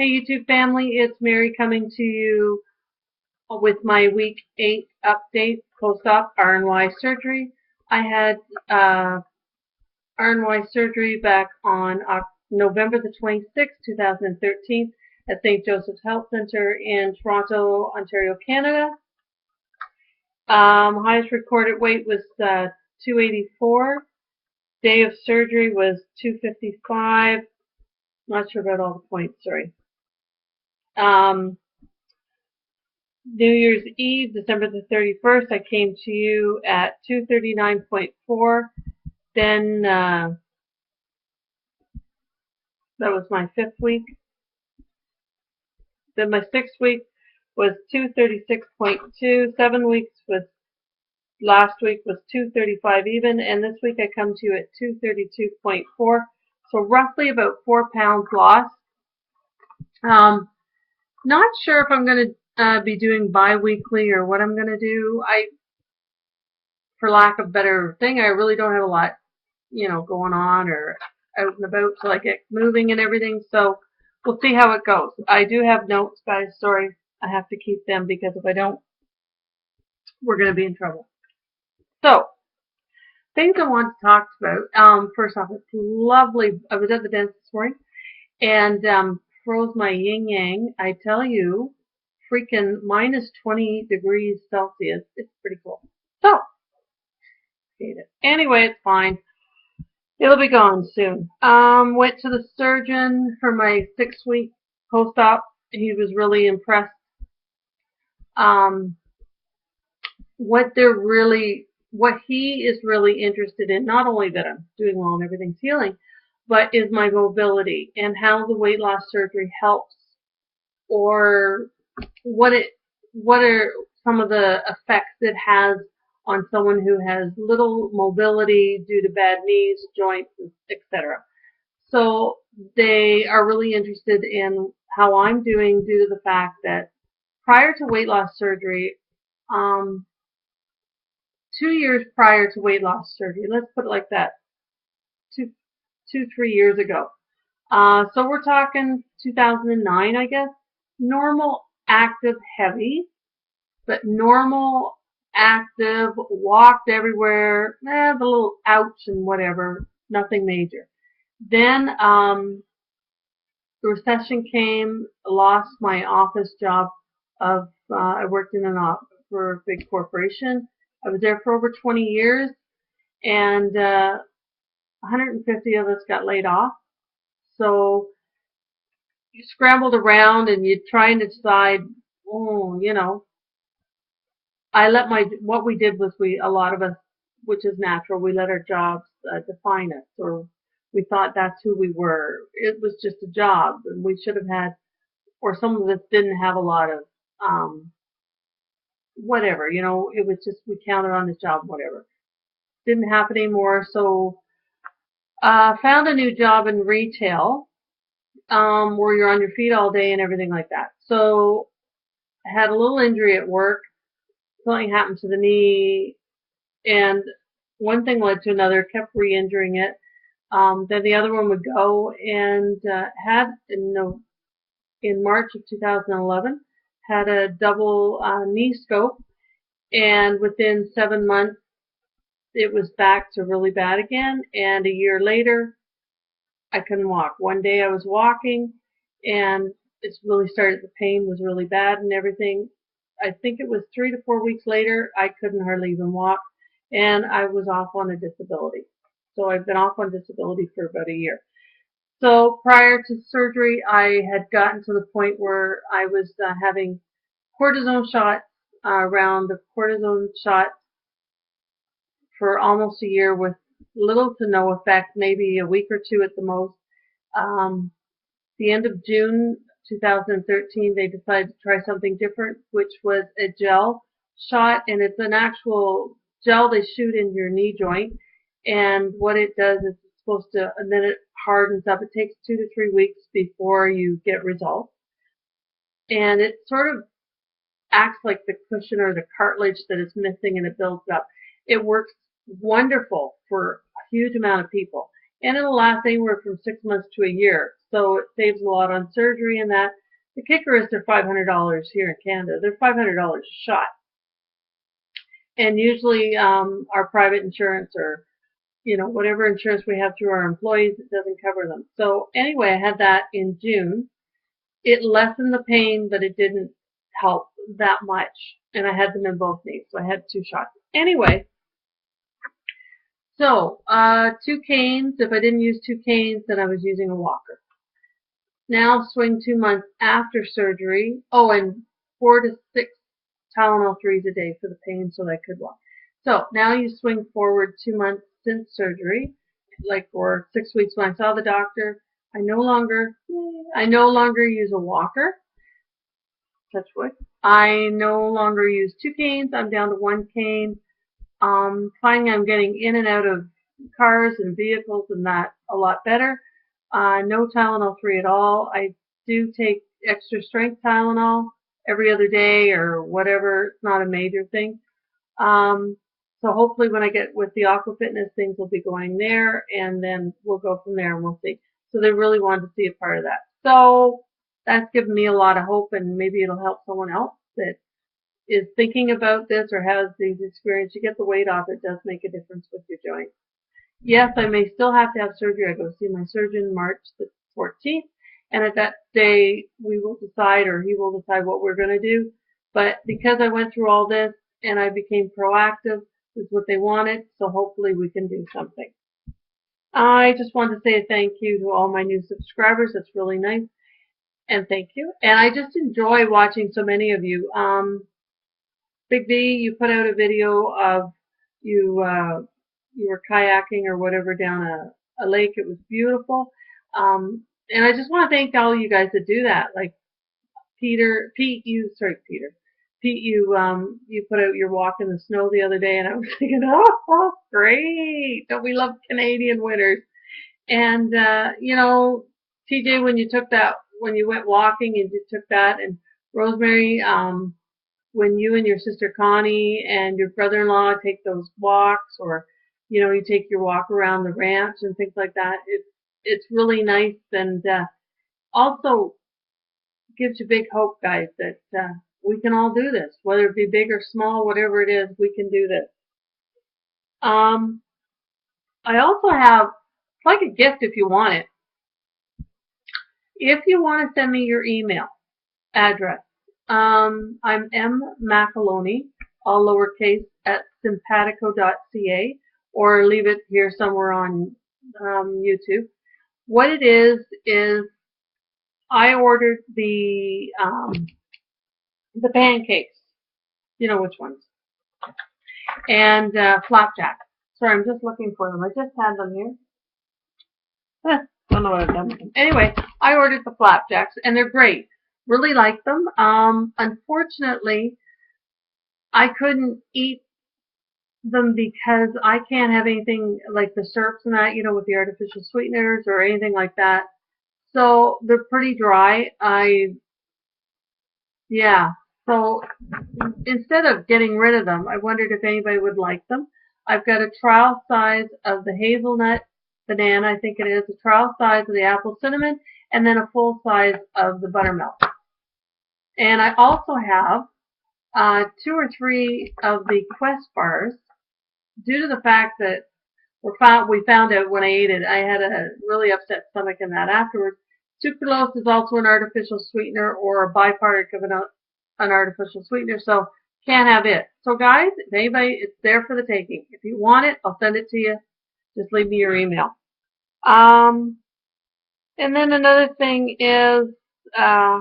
Hey YouTube family, it's Mary coming to you with my week 8 update, Post Op RNY surgery. I had RNY surgery back on November the 26th, 2013 at St. Joseph's Health Centre in Toronto, Ontario, Canada. Highest recorded weight was 284. Day of surgery was 255. Not sure about all the points, sorry. New Year's Eve, December the 31st, I came to you at 239.4. Then that was my 5th week. Then my 6th week was 236.2. 7 weeks was last week was 235 even, and this week I come to you at 232.4. So roughly about 4 pounds lost. Not sure if I'm going to be doing bi-weekly or what I'm going to do. For lack of a better thing, I really don't have a lot, going on or out and about till I get moving and everything. So we'll see how it goes. I do have notes, guys. Sorry, I have to keep them because if I don't, we're going to be in trouble. So things I want to talk about. First off, it's lovely. I was at the dentist this morning and froze my yin yang. I tell you, freaking minus 20 degrees Celsius. It's pretty cool. So, anyway, it's fine. It'll be gone soon. Went to the surgeon for my 6-week post-op. He was really impressed. What he is really interested in, not only that I'm doing well and everything's healing, but is my mobility and how the weight loss surgery helps, or what are some of the effects it has on someone who has little mobility due to bad knees, joints, etc. So they are really interested in how I'm doing due to the fact that prior to weight loss surgery, 2 years prior to weight loss surgery, let's put it like that, 3 years ago. So we're talking 2009, I guess. Normal, active, heavy, but normal, active, walked everywhere, the little ouch and whatever, nothing major. Then the recession came, lost my office job I worked in for a big corporation. I was there for over 20 years, and 150 of us got laid off. So you scrambled around and you're trying to decide, what we did was a lot of us, which is natural, we let our jobs define us, or we thought that's who we were. It was just a job, and we should have had, or some of us didn't have a lot of, whatever, it was just, we counted on this job, whatever. Didn't happen anymore, so found a new job in retail, where you're on your feet all day and everything like that. So I had a little injury at work. Something happened to the knee, and one thing led to another, kept re-injuring it. Then the other one would go, and had in March of 2011 had a double knee scope, and within 7 months it was back to really bad again, and a year later I couldn't walk. One day I was walking and it really started, the pain was really bad and everything. I think it was 3 to 4 weeks later, I couldn't hardly even walk, and I was off on a disability. So I've been off on disability for about a year. So prior to surgery, I had gotten to the point where I was having cortisone shots, round of cortisone shots for almost a year with little to no effect, maybe a week or 2 at the most. The end of June 2013, they decided to try something different, which was a gel shot, and it's an actual gel they shoot in your knee joint, and what it does is it's supposed to, and then it hardens up. It takes 2 to 3 weeks before you get results, and it sort of acts like the cushion or the cartilage that is missing, and it builds up. It works wonderful for a huge amount of people. and it'll last anywhere from 6 months to a year. So it saves a lot on surgery and that. The kicker is they're $500 here in Canada. They're $500 a shot. And usually our private insurance or whatever insurance we have through our employees, it doesn't cover them. So anyway, I had that in June. It lessened the pain, but it didn't help that much. And I had them in both knees, so I had 2 shots. Anyway, so 2 canes. If I didn't use 2 canes, then I was using a walker. Now swing 2 months after surgery. Oh, and 4 to 6 Tylenol 3s a day for the pain so that I could walk. So now you swing forward 2 months since surgery, like for 6 weeks when I saw the doctor. I no longer use a walker. Touch wood. I no longer use 2 canes. I'm down to 1 cane. Finding I'm getting in and out of cars and vehicles and that a lot better. No Tylenol 3 at all. I do take extra strength Tylenol every other day or whatever. It's not a major thing. So hopefully when I get with the Aqua Fitness, things will be going there, and then we'll go from there and we'll see. So they really wanted to see a part of that. So that's given me a lot of hope, and maybe it'll help someone else that is thinking about this or has these experiences. You get the weight off, it does make a difference with your joints. Yes, I may still have to have surgery. I go see my surgeon March the 14th, and at that day we will decide, or he will decide, what we're going to do. But because I went through all this and I became proactive, is what they wanted, so hopefully we can do something. I just want to say thank you to all my new subscribers. That's really nice, and thank you. And I just enjoy watching so many of you. Big B, you put out a video of you were kayaking or whatever down a lake. It was beautiful. And I just want to thank all you guys that do that. Like Pete, you put out your walk in the snow the other day, and I was thinking, oh, great! Don't we love Canadian winters? And TJ, when you went walking and you took that, and Rosemary, when you and your sister Connie and your brother-in-law take those walks, or you take your walk around the ranch and things like that, it's really nice, and also gives you big hope, guys, that we can all do this, whether it be big or small, whatever it is, we can do this. I also have, it's like a gift if you want it. If you want to send me your email address, I'm mmacaloney, all lowercase, at simpatico.ca, or leave it here somewhere on YouTube. What it is I ordered the pancakes. You know which ones. And flapjack. Sorry, I'm just looking for them. I just had them here. Don't know what I've done with them. Anyway, I ordered the flapjacks, and they're great. Really like them. Unfortunately, I couldn't eat them because I can't have anything like the syrups and that, with the artificial sweeteners or anything like that. So they're pretty dry. So instead of getting rid of them, I wondered if anybody would like them. I've got a trial size of the hazelnut banana, I think it is, a trial size of the apple cinnamon, and then a full size of the buttermilk. And I also have 2 or 3 of the Quest bars, due to the fact that we found out when I ate it, I had a really upset stomach in that afterwards. Sucralose is also an artificial sweetener, or a byproduct of an artificial sweetener, so can't have it. So guys, if anybody, it's there for the taking. If you want it, I'll send it to you. Just leave me your email. And then another thing is, I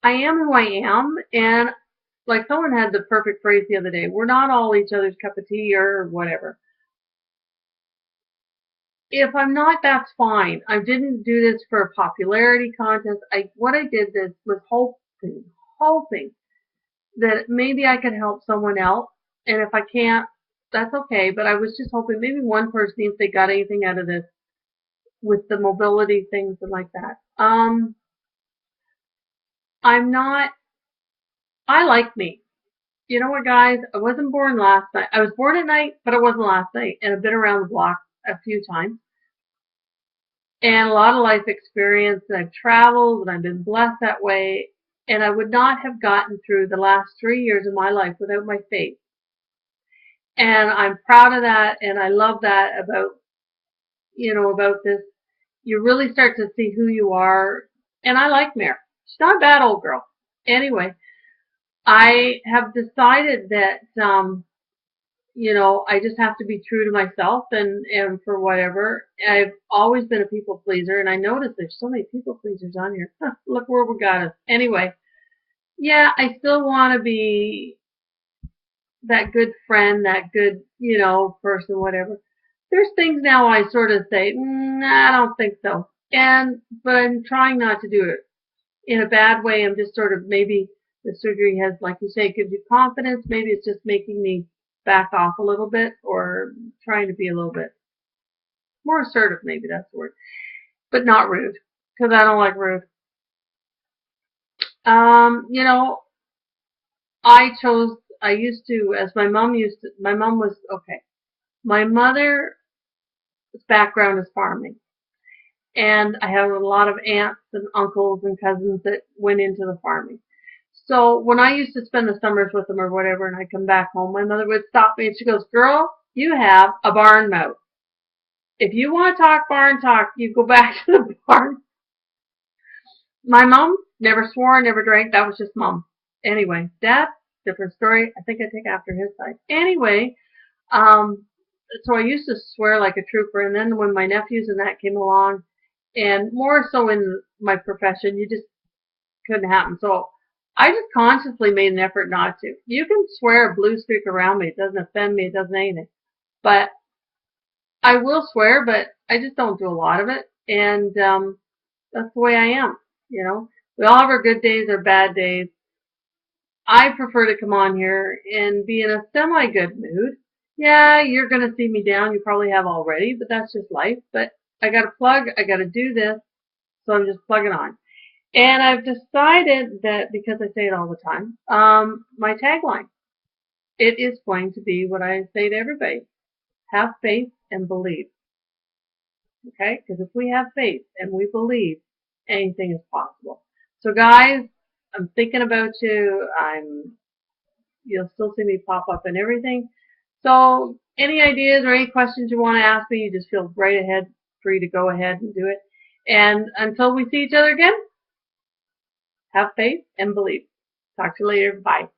am who I am, and like someone had the perfect phrase the other day, we're not all each other's cup of tea or whatever. If I'm not, that's fine. I didn't do this for a popularity contest. What I did this was hoping that maybe I could help someone else, and if I can't, that's okay. But I was just hoping maybe one person, if they got anything out of this with the mobility things and like that. I like me. you know what, guys? I wasn't born last night. I was born at night, but it wasn't last night. And I've been around the block a few times. And a lot of life experience. And I've traveled and I've been blessed that way. And I would not have gotten through the last 3 years of my life without my faith. And I'm proud of that. And I love that about, about this. You really start to see who you are. And I like Mare. She's not a bad old girl. Anyway, I have decided that, I just have to be true to myself and for whatever. I've always been a people pleaser, and I notice there's so many people pleasers on here. Look where we got us. Anyway, yeah, I still want to be that good friend, that good, person, whatever. There's things now I sort of say, I don't think so. But I'm trying not to do it in a bad way. I'm just sort of, maybe the surgery has, like you say, gives you confidence. Maybe it's just making me back off a little bit, or trying to be a little bit more assertive, maybe that's the word, but not rude, because I don't like rude. Um, you know, I used to, as my mom was, okay, my mother's background is farming. And I have a lot of aunts and uncles and cousins that went into the farming. So when I used to spend the summers with them or whatever, and I come back home, my mother would stop me and she goes, "Girl, you have a barn mouth. If you want to talk barn talk, you go back to the barn." My mom never swore, never drank. That was just mom. Anyway, dad, different story. I think I take after his side. Anyway, um, so I used to swear like a trooper, and then when my nephews and that came along, and more so in my profession, you just couldn't happen. So I just consciously made an effort not to. You can swear a blue streak around me. It doesn't offend me. It doesn't anything. But I will swear, but I just don't do a lot of it. And that's the way I am. We all have our good days, our bad days. I prefer to come on here and be in a semi-good mood. Yeah, you're going to see me down. You probably have already, but that's just life. But I got to plug. I got to do this. So I'm just plugging on. And I've decided that, because I say it all the time, my tagline, it is going to be what I say to everybody. Have faith and believe. Okay? Because if we have faith and we believe, anything is possible. So guys, I'm thinking about you. You'll still see me pop up and everything. So any ideas or any questions you want to ask me, you just feel right ahead, free to go ahead and do it. And until we see each other again, have faith and believe. Talk to you later. Bye.